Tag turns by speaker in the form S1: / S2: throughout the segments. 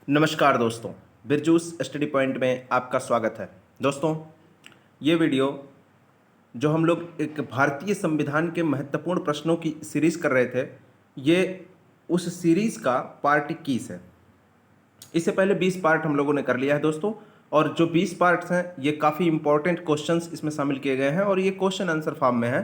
S1: नमस्कार दोस्तों, बिरजूस study point में आपका स्वागत है। दोस्तों, ये वीडियो जो हम लोग एक भारतीय संविधान के महत्वपूर्ण प्रश्नों की सीरीज़ कर रहे थे, ये उस सीरीज़ का पार्ट 21 है। इससे पहले 20 पार्ट हम लोगों ने कर लिया है दोस्तों, और जो 20 पार्ट्स हैं ये काफ़ी इंपॉर्टेंट क्वेश्चंस इसमें शामिल किए गए हैं और ये क्वेश्चन आंसर फॉर्म में है।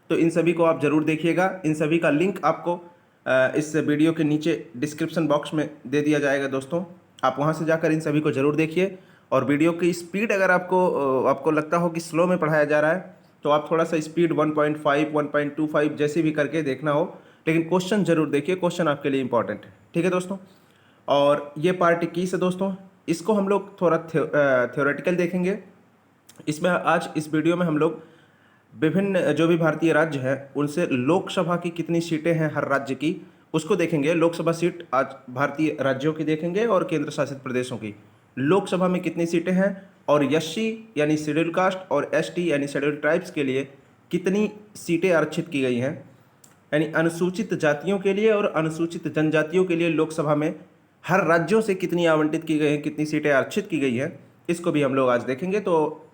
S1: तो इन सभी को आप ज़रूर देखिएगा। इन सभी का लिंक आपको इस वीडियो के नीचे डिस्क्रिप्शन बॉक्स में दे दिया जाएगा दोस्तों। आप वहां से जाकर इन सभी को ज़रूर देखिए। और वीडियो की स्पीड अगर आपको लगता हो कि स्लो में पढ़ाया जा रहा है तो आप थोड़ा सा स्पीड 1.5 1.25 जैसे भी करके देखना हो, लेकिन क्वेश्चन ज़रूर देखिए। क्वेश्चन आपके लिए इंपॉर्टेंट है, ठीक है दोस्तों। और ये पार्ट 21 है दोस्तों। इसको हम लोग थोड़ा थ्योरेटिकल देखेंगे। इसमें आज इस वीडियो में हम लोग विभिन्न जो भी भारतीय राज्य हैं उनसे लोकसभा की कितनी सीटें हैं हर राज्य की, उसको देखेंगे। लोकसभा सीट आज भारतीय राज्यों की देखेंगे और केंद्र शासित प्रदेशों की। लोकसभा में कितनी सीटें हैं और एससी यानी शेड्यूल कास्ट और एसटी यानी शेड्यूल ट्राइब्स के लिए कितनी सीटें आरक्षित की गई हैं, यानी अनुसूचित जातियों के लिए और अनुसूचित जनजातियों के लिए लोकसभा में हर राज्यों से कितनी आवंटित की गई हैं, कितनी सीटें आरक्षित की गई हैं, इसको भी हम लोग आज देखेंगे। तो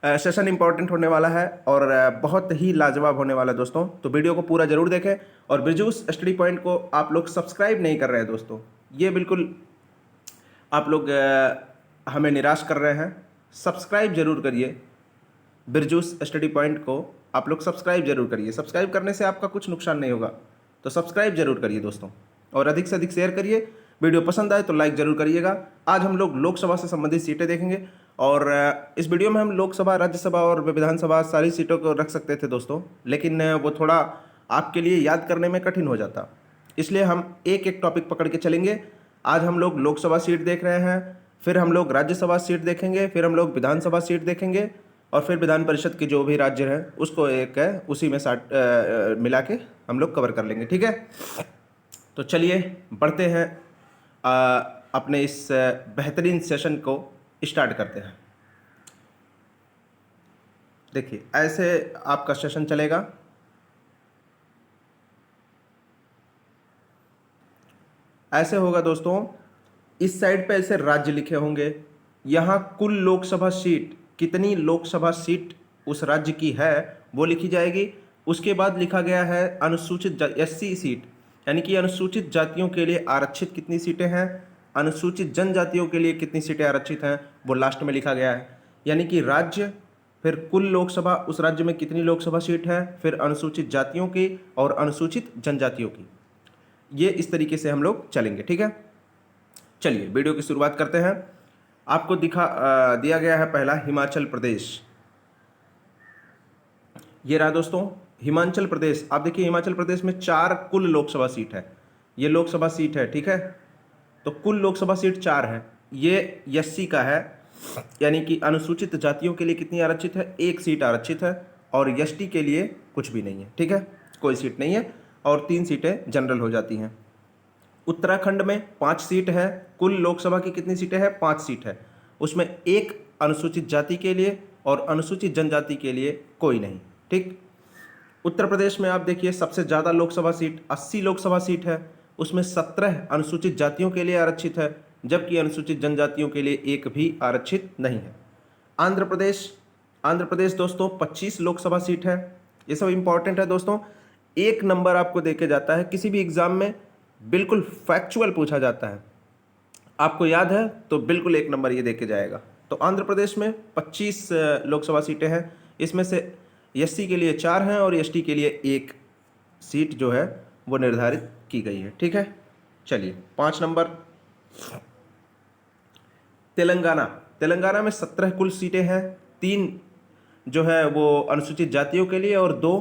S1: सेशन इंपॉर्टेंट होने वाला है और बहुत ही लाजवाब होने वाला है दोस्तों। तो वीडियो को पूरा जरूर देखें। और बिरजूस स्टडी पॉइंट को आप लोग सब्सक्राइब नहीं कर रहे हैं दोस्तों, ये बिल्कुल आप लोग हमें निराश कर रहे हैं। सब्सक्राइब जरूर करिए। बिरजूस स्टडी पॉइंट को आप लोग सब्सक्राइब जरूर करिए। सब्सक्राइब करने से आपका कुछ नुकसान नहीं होगा, तो सब्सक्राइब जरूर करिए दोस्तों, और अधिक से अधिक शेयर करिए। वीडियो पसंद आए तो लाइक जरूर करिएगा। आज हम लोग लोकसभा से संबंधित सीटें देखेंगे और इस वीडियो में हम लोकसभा, राज्यसभा और विधानसभा सारी सीटों को रख सकते थे दोस्तों, लेकिन वो थोड़ा आपके लिए याद करने में कठिन हो जाता, इसलिए हम एक एक टॉपिक पकड़ के चलेंगे। आज हम लोग लोकसभा सीट देख रहे हैं, फिर हम लोग राज्यसभा सीट देखेंगे, फिर हम लोग विधानसभा सीट देखेंगे, और फिर विधान परिषद के जो भी राज्य हैं उसको एक है उसी में मिला के हम लोग कवर कर लेंगे, ठीक है। तो चलिए बढ़ते हैं, अपने इस बेहतरीन सेशन को स्टार्ट करते हैं। देखिए ऐसे आपका सेशन चलेगा। ऐसे होगा दोस्तों, इस साइड पे ऐसे राज्य लिखे होंगे, यहाँ कुल लोकसभा सीट, कितनी लोकसभा सीट उस राज्य की है वो लिखी जाएगी। उसके बाद लिखा गया है अनुसूचित एससी सीट, यानी कि अनुसूचित जातियों के लिए आरक्षित कितनी सीटें हैं, अनुसूचित जनजातियों के लिए कितनी सीटें आरक्षित हैं, वो लास्ट में लिखा गया है। यानी कि राज्य, फिर कुल लोकसभा, उस राज्य में कितनी लोकसभा सीट है, फिर अनुसूचित जातियों की और अनुसूचित जनजातियों की। ये इस तरीके से हम लोग चलेंगे, ठीक है। चलिए वीडियो की शुरुआत करते हैं। आपको दिया गया है पहला हिमाचल प्रदेश। ये रहा दोस्तों हिमाचल प्रदेश। आप देखिए हिमाचल प्रदेश में 4 कुल लोकसभा सीट है। ये लोकसभा सीट है, ठीक है। तो कुल लोकसभा सीट 4 है। ये एससी का है, यानी कि अनुसूचित जातियों के लिए कितनी आरक्षित है, 1 सीट आरक्षित है, और एसटी के लिए कुछ भी नहीं है, ठीक है, कोई सीट नहीं है, और 3 सीटें जनरल हो जाती हैं। उत्तराखंड में 5 सीट है। कुल लोकसभा की कितनी सीटें हैं, 5 सीट है। उसमें 1 अनुसूचित जाति के लिए और अनुसूचित जनजाति के लिए कोई नहीं, ठीक। उत्तर प्रदेश में आप देखिए सबसे ज़्यादा लोकसभा सीट 80 लोकसभा सीट है। उसमें 17 अनुसूचित जातियों के लिए आरक्षित है, जबकि अनुसूचित जनजातियों के लिए 1 भी आरक्षित नहीं है। आंध्र प्रदेश दोस्तों 25 लोकसभा सीट है। ये सब इंपॉर्टेंट है दोस्तों। 1 नंबर आपको देके जाता है किसी भी एग्जाम में, बिल्कुल फैक्चुअल पूछा जाता है, आपको याद है तो बिल्कुल 1 नंबर ये देके जाएगा। तो आंध्र प्रदेश में 25 लोकसभा सीटें हैं। इसमें से एससी के लिए 4 हैं और एसटी के लिए 1 सीट जो है वो निर्धारित की गई है, ठीक है। चलिए 5 नंबर तेलंगाना में 17 कुल सीटें हैं। 3 जो है वो अनुसूचित जातियों के लिए और 2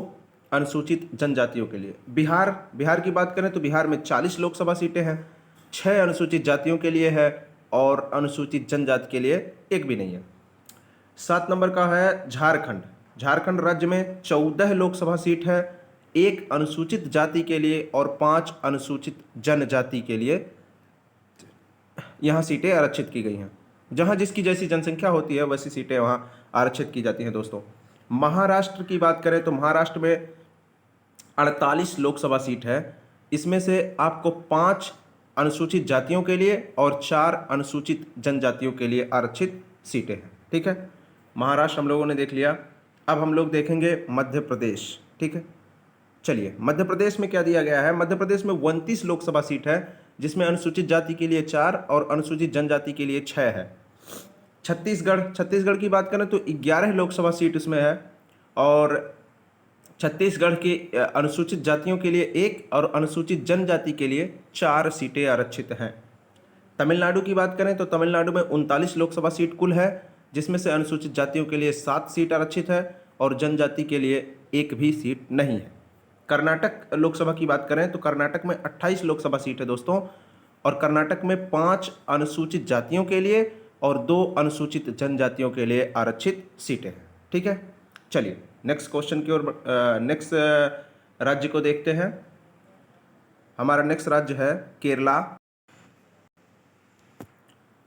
S1: अनुसूचित जनजातियों के लिए। बिहार की बात करें तो बिहार में 40 लोकसभा सीटें हैं। 6 अनुसूचित जातियों के लिए है और अनुसूचित जनजाति के लिए 1 भी नहीं है। 7 नंबर का है झारखंड राज्य में 14 लोकसभा सीट है। 1 अनुसूचित जाति के लिए और 5 अनुसूचित जनजाति के लिए यहाँ सीटें आरक्षित की गई हैं। जहाँ जिसकी जैसी जनसंख्या होती है वैसी सीटें वहाँ आरक्षित की जाती हैं दोस्तों। महाराष्ट्र की बात करें तो महाराष्ट्र में 48 लोकसभा सीट है। इसमें से आपको 5 अनुसूचित जातियों के लिए और 4 अनुसूचित जनजातियों के लिए आरक्षित सीटें हैं। ठीक है, महाराष्ट्र हम लोगों ने देख लिया। अब हम लोग देखेंगे मध्य प्रदेश। ठीक है, चलिए मध्य प्रदेश में क्या दिया गया है। मध्य प्रदेश में 29 लोकसभा सीट है, जिसमें अनुसूचित जाति के लिए 4 और अनुसूचित जनजाति के लिए 6 है। छत्तीसगढ़ की बात करें तो 11 लोकसभा सीट इसमें है और छत्तीसगढ़ के अनुसूचित जातियों के लिए 1 और अनुसूचित जनजाति के लिए 4 सीटें आरक्षित हैं। तमिलनाडु की बात करें तो तमिलनाडु में 39 लोकसभा सीट कुल है, जिसमें से अनुसूचित जातियों के लिए 7 सीट आरक्षित है और जनजाति के लिए 1 भी सीट नहीं है। कर्नाटक लोकसभा की बात करें तो कर्नाटक में 28 लोकसभा सीट है दोस्तों, और कर्नाटक में 5 अनुसूचित जातियों के लिए और 2 अनुसूचित जनजातियों के लिए आरक्षित सीटें हैं। ठीक है, चलिए नेक्स्ट क्वेश्चन की ओर नेक्स्ट राज्य को देखते हैं। हमारा नेक्स्ट राज्य है केरला।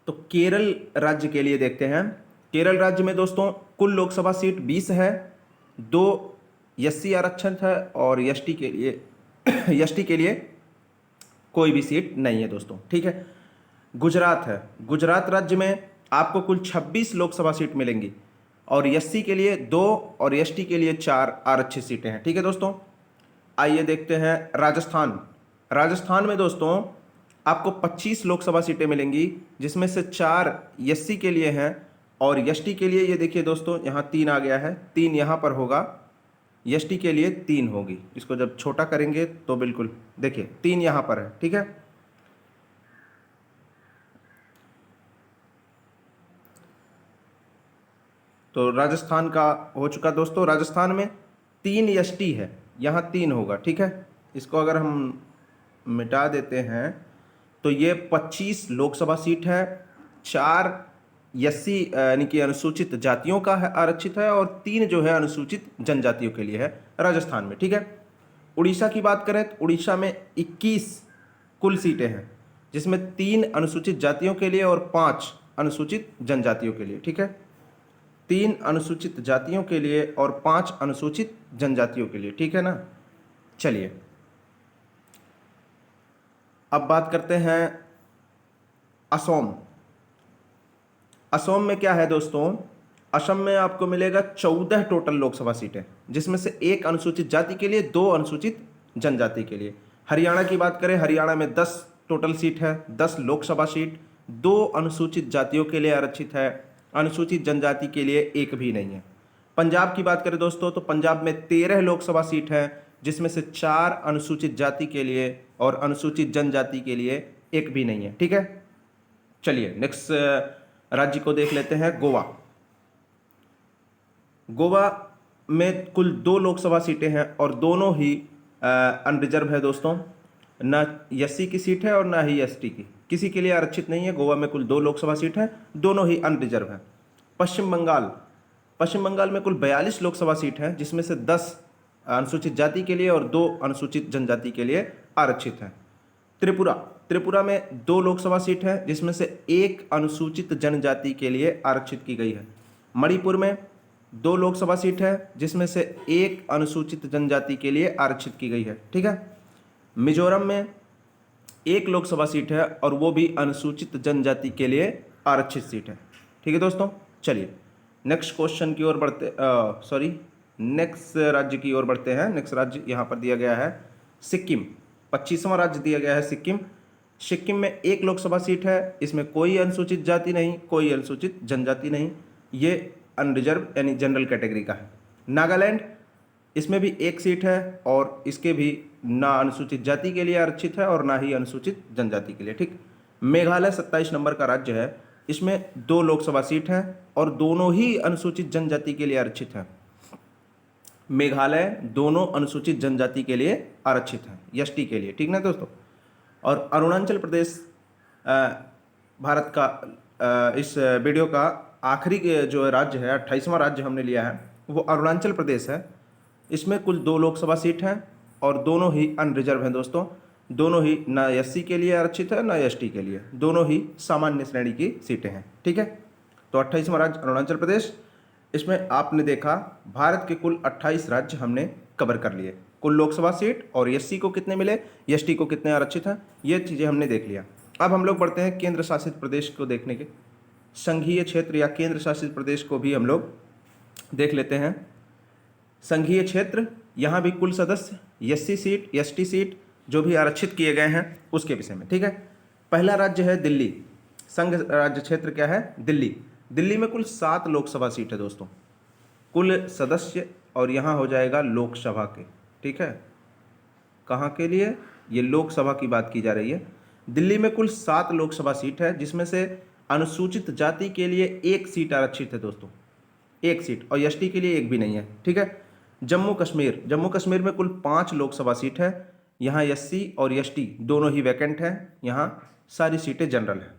S1: तो केरल राज्य के लिए देखते हैं। केरल राज्य में दोस्तों कुल लोकसभा सीट 20 है, 2 एससी आरक्षण है और एसटी के लिए कोई भी सीट नहीं है दोस्तों। ठीक है, गुजरात है। गुजरात राज्य में आपको कुल 26 लोकसभा सीट मिलेंगी और एससी के लिए 2 और एसटी के लिए 4 आरक्षित सीटें हैं। ठीक है दोस्तों, आइए देखते हैं राजस्थान। राजस्थान में दोस्तों आपको 25 लोकसभा सीटें मिलेंगी, जिसमें से 4 एससी के लिए हैं और एसटी के लिए ये देखिए दोस्तों यहाँ 3 आ गया है, 3 यहाँ पर होगा, एसटी के लिए 3 होगी। इसको जब छोटा करेंगे तो बिल्कुल देखिए 3 यहाँ पर है। ठीक है, तो राजस्थान का हो चुका दोस्तों। राजस्थान में 3 एसटी है, यहाँ 3 होगा। ठीक है, इसको अगर हम मिटा देते हैं तो ये 25 लोकसभा सीट है, 4 एससी यानी कि अनुसूचित जातियों का है आरक्षित है और 3 जो है अनुसूचित जनजातियों के लिए है राजस्थान में। ठीक है, उड़ीसा की बात करें तो उड़ीसा में 21 कुल सीटें हैं, जिसमें 3 अनुसूचित जातियों के लिए और 5 अनुसूचित जनजातियों के लिए। ठीक है, 3 अनुसूचित जातियों के लिए और 5 अनुसूचित जनजातियों के लिए। ठीक है ना, चलिए अब बात करते हैं असम। असम में क्या है दोस्तों, असम में आपको मिलेगा 14 टोटल लोकसभा सीटें, जिसमें से 1 अनुसूचित जाति के लिए, 2 अनुसूचित जनजाति के लिए। हरियाणा की बात करें, हरियाणा में 10 टोटल सीट है, 10 लोकसभा सीट, 2 अनुसूचित जातियों के लिए आरक्षित है, अनुसूचित जनजाति के लिए 1 भी नहीं है। पंजाब की बात करें दोस्तों तो पंजाब में 13 लोकसभा सीट है, जिसमें से 4 अनुसूचित जाति के लिए और अनुसूचित जनजाति के लिए 1 भी नहीं है। ठीक है, चलिए नेक्स्ट राज्य को देख लेते हैं, गोवा। गोवा में कुल 2 लोकसभा सीटें हैं और दोनों ही अनरिजर्व है दोस्तों, ना एससी की सीट है और ना ही एसटी की, किसी के लिए आरक्षित नहीं है। गोवा में कुल 2 लोकसभा सीट है, दोनों ही अनरिजर्व है। पश्चिम बंगाल में कुल 42 लोकसभा सीट है, जिसमें से 10 अनुसूचित जाति के लिए और 2 अनुसूचित जनजाति के लिए आरक्षित है। त्रिपुरा में 2 लोकसभा सीट है, जिसमें से 1 अनुसूचित जनजाति के लिए आरक्षित की गई है। मणिपुर में 2 लोकसभा सीट है, जिसमें से 1 अनुसूचित जनजाति के लिए आरक्षित की गई है। ठीक है, मिजोरम में 1 लोकसभा सीट है और वो भी अनुसूचित जनजाति के लिए आरक्षित सीट है। ठीक है दोस्तों, चलिए नेक्स्ट क्वेश्चन की ओर नेक्स्ट राज्य की ओर बढ़ते हैं। नेक्स्ट राज्य यहाँ पर दिया गया है सिक्किम। 25वां राज्य दिया गया है सिक्किम। सिक्किम में 1 लोकसभा सीट है, इसमें कोई अनुसूचित जाति नहीं, कोई अनुसूचित जनजाति नहीं, ये अनरिजर्व यानी जनरल कैटेगरी का है। नागालैंड, इसमें भी 1 सीट है और इसके भी ना अनुसूचित जाति के लिए आरक्षित है और ना ही अनुसूचित जनजाति के लिए। ठीक, मेघालय 27 नंबर का राज्य है, इसमें 2 लोकसभा सीट है और दोनों ही अनुसूचित जनजाति के लिए आरक्षित है। मेघालय दोनों अनुसूचित जनजाति के लिए आरक्षित है, एसटी के लिए। ठीक ना दोस्तों, और अरुणाचल प्रदेश भारत का इस वीडियो का आखिरी जो राज्य है, 28वां राज्य हमने लिया है, वो अरुणाचल प्रदेश है। इसमें कुल 2 लोकसभा सीट हैं और दोनों ही अनरिजर्व हैं दोस्तों, दोनों ही ना एससी के लिए आरक्षित है ना एसटी के लिए, दोनों ही सामान्य श्रेणी की सीटें हैं। ठीक है, तो 28वां राज्य अरुणाचल प्रदेश। इसमें आपने देखा भारत के कुल 28 राज्य हमने कवर कर लिए। कुल लोकसभा सीट, और एससी को कितने मिले, एसटी को कितने आरक्षित हैं, ये चीज़ें हमने देख लिया। अब हम लोग बढ़ते हैं केंद्र शासित प्रदेश को देखने के। संघीय क्षेत्र या केंद्र शासित प्रदेश को भी हम लोग देख लेते हैं। संघीय क्षेत्र, यहाँ भी कुल सदस्य, एससी सीट, एसटी सीट जो भी आरक्षित किए गए हैं उसके विषय में, ठीक है। पहला राज्य है दिल्ली। संघ राज्य क्षेत्र क्या है, दिल्ली। दिल्ली में कुल 7 लोकसभा सीट है दोस्तों, कुल सदस्य, और यहाँ हो जाएगा लोकसभा के, ठीक है। कहाँ के लिए, ये लोकसभा की बात की जा रही है। दिल्ली में कुल 7 लोकसभा सीट है, जिसमें से अनुसूचित जाति के लिए 1 सीट आरक्षित है दोस्तों, 1 सीट, और एसटी के लिए 1 भी नहीं है, ठीक है। जम्मू कश्मीर, जम्मू कश्मीर में कुल 5 लोकसभा सीट है, यहाँ एससी और एसटी दोनों ही वैकेंट हैं, यहाँ सारी सीटें जनरल हैं।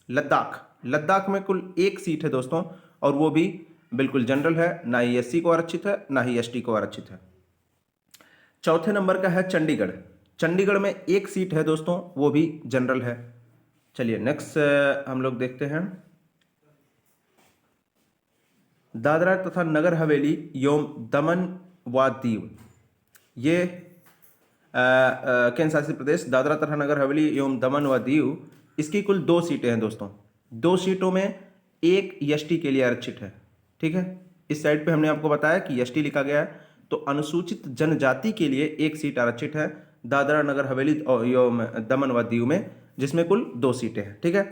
S1: लद्दाख, लद्दाख में कुल 1 सीट है दोस्तों, और वो भी बिल्कुल जनरल है, ना ही एससी को आरक्षित है ना ही एसटी को आरक्षित है। चौथे नंबर का है चंडीगढ़। चंडीगढ़ में 1 सीट है दोस्तों, वो भी जनरल है। चलिए नेक्स्ट हम लोग देखते हैं दादरा तथा नगर हवेली एवं दमन व दीव। ये केंद्र शासित प्रदेश दादरा तथा नगर हवेली एवं दमन व दीव, इसकी कुल 2 सीटें हैं दोस्तों। 2 सीटों में 1 एसटी के लिए आरक्षित है, ठीक है। इस साइड पे हमने आपको बताया कि एसटी लिखा गया है, तो अनुसूचित जनजाति के लिए 1 सीट आरक्षित है दादरा नगर हवेली एवं दमन व दीव में, जिसमें कुल 2 सीटें हैं, ठीक है।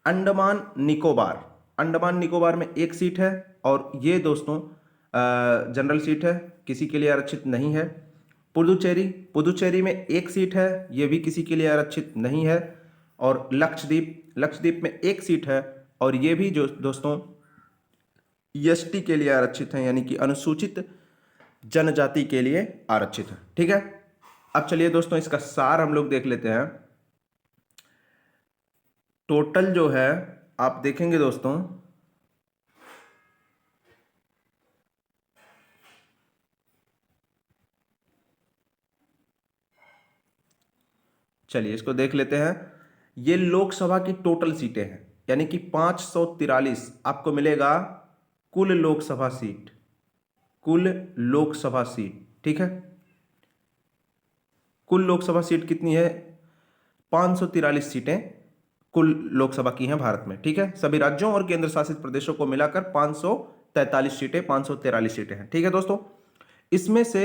S1: अंडमान निकोबार, अंडमान निकोबार में 1 सीट है, और ये दोस्तों जनरल सीट है, किसी के लिए आरक्षित नहीं है। पुदुचेरी, पुदुचेरी में 1 सीट है, ये भी किसी के लिए आरक्षित नहीं है। और लक्षद्वीप, लक्षद्वीप में 1 सीट है, और ये भी जो दोस्तों एसटी के लिए आरक्षित है, यानी कि अनुसूचित जनजाति के लिए आरक्षित है, ठीक है। अब चलिए दोस्तों इसका सार हम लोग देख लेते हैं। टोटल जो है आप देखेंगे दोस्तों, चलिए इसको देख लेते हैं। ये लोकसभा की टोटल सीटें हैं, यानी कि 543 आपको मिलेगा कुल लोकसभा सीट, कुल लोकसभा सीट, ठीक है। कुल लोकसभा सीट कितनी है, 543 सीटें कुल लोकसभा की हैं भारत में, ठीक है। सभी राज्यों और केंद्र शासित प्रदेशों को मिलाकर 543 सीटें, 543 सीटें हैं, ठीक है दोस्तों। इसमें से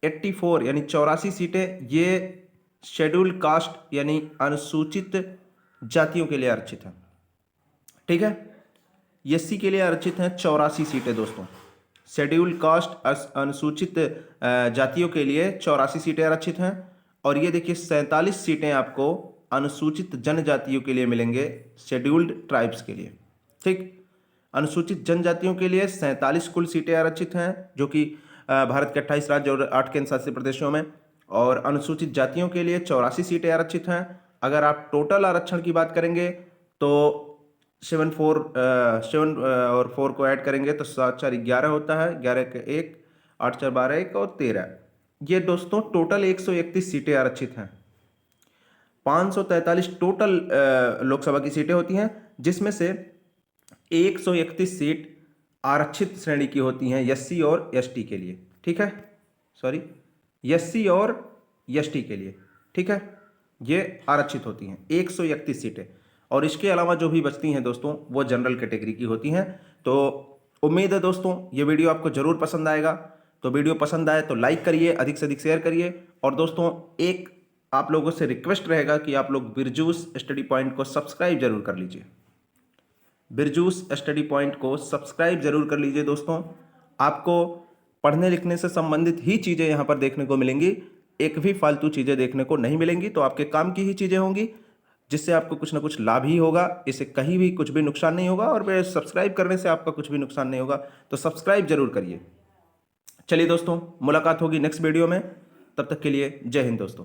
S1: 84 यानी 84 सीटें ये शेड्यूल्ड कास्ट यानी अनुसूचित जातियों के लिए आरक्षित हैं, ठीक है। एससी के लिए आरक्षित हैं 84 सीटें दोस्तों। शेड्यूल्ड कास्ट अनुसूचित जातियों के लिए 84 सीटें आरक्षित हैं, और ये देखिए 47 सीटें आपको अनुसूचित जनजातियों के लिए मिलेंगे, शेड्यूल्ड ट्राइब्स के लिए, ठीक। अनुसूचित जनजातियों के लिए 47 कुल सीटें आरक्षित हैं, जो कि भारत के 28 राज्य और 8 केंद्र शासित प्रदेशों में, और अनुसूचित जातियों के लिए 84 सीटें आरक्षित हैं। अगर आप टोटल आरक्षण की बात करेंगे तो 7 और 4 को ऐड करेंगे तो 7 4 11 होता है, 11 के 1, 8 4 12 1 और 13, ये दोस्तों टोटल 131 सीटें आरक्षित हैं। 543 टोटल लोकसभा की सीटें होती हैं, जिसमें से 131 सीट आरक्षित श्रेणी की होती हैं एससी और एसटी के लिए, ठीक है। सॉरी, एससी और एसटी के लिए, ठीक है, ये आरक्षित होती हैं 131 सीटें, और इसके अलावा जो भी बचती हैं दोस्तों वो जनरल कैटेगरी की होती हैं। तो उम्मीद है दोस्तों ये वीडियो आपको जरूर पसंद आएगा। तो वीडियो पसंद आए तो लाइक करिए, अधिक से अधिक शेयर करिए, और दोस्तों एक आप लोगों से रिक्वेस्ट रहेगा कि आप लोग बिरजूस स्टडी पॉइंट को सब्सक्राइब जरूर कर लीजिए। बिरजूस स्टडी पॉइंट को सब्सक्राइब जरूर कर लीजिए दोस्तों। आपको पढ़ने लिखने से संबंधित ही चीज़ें यहाँ पर देखने को मिलेंगी, एक भी फालतू चीज़ें देखने को नहीं मिलेंगी। तो आपके काम की ही चीज़ें होंगी, जिससे आपको कुछ ना कुछ लाभ ही होगा, इससे कहीं भी कुछ भी नुकसान नहीं होगा, और सब्सक्राइब करने से आपका कुछ भी नुकसान नहीं होगा। तो सब्सक्राइब जरूर करिए। चलिए दोस्तों, मुलाकात होगी नेक्स्ट वीडियो में, तब तक के लिए जय हिंद दोस्तों।